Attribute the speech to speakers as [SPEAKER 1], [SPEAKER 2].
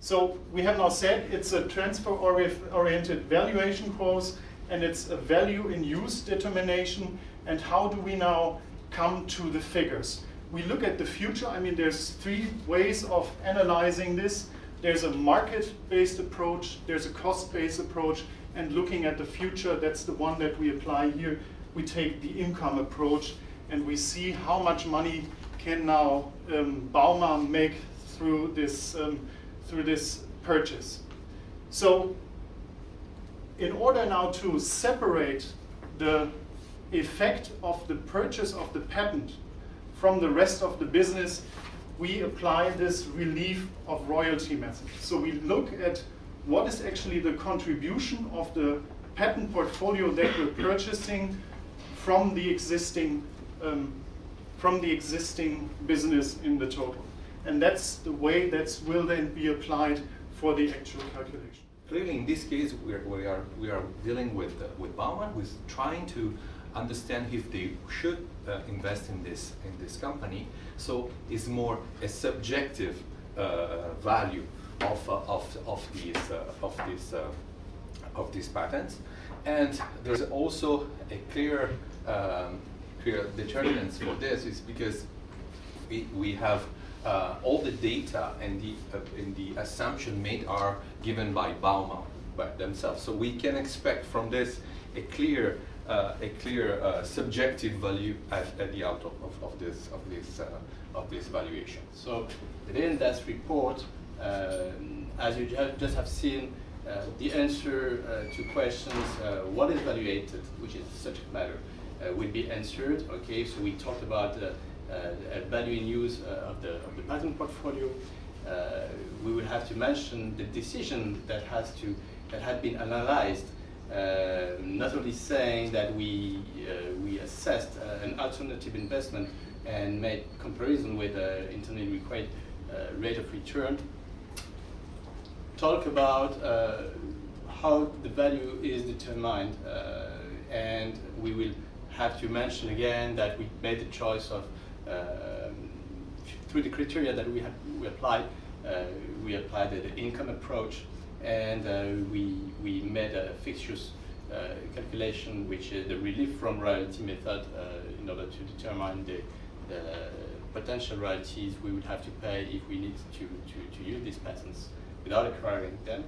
[SPEAKER 1] So we have now said it's a transfer-oriented valuation course, and it's a value in use determination. And how do we now come to the figures? We look at the future. I mean, there's three ways of analyzing this. There's a market-based approach, there's a cost-based approach, and looking at the future, that's the one that we apply here. We take the income approach, and we see how much money can now Bauma make through this purchase. So in order now to separate the effect of the purchase of the patent from the rest of the business, we apply this relief of royalty method. So we look at what is actually the contribution of the patent portfolio that we're purchasing from the existing business in the total. And that's the way that will then be applied for the actual calculation.
[SPEAKER 2] Clearly, in this case, we are dealing with Bauma, who is trying to understand if they should invest in this company. So it's more a subjective value of these patents, and there's also a clear determinants for this, is because we have all the data and the assumption made are given by Bauma by themselves. So we can expect from this a clear subjective value at the outcome of this valuation.
[SPEAKER 3] So within that report, as you just have seen, the answer to questions what is valuated, which is the subject matter, will be answered. Okay, so we talked about value in use of the patent portfolio. We will have to mention the decision that had been analyzed. Not only saying that we assessed an alternative investment and made comparison with internally required rate of return. Talk about how the value is determined, and we will have to mention again that we made the choice of through the criteria that we applied. We applied the income approach, and we made a fixtures calculation, which is the relief from royalty method, in order to determine the potential royalties we would have to pay if we need to use these patents without acquiring them.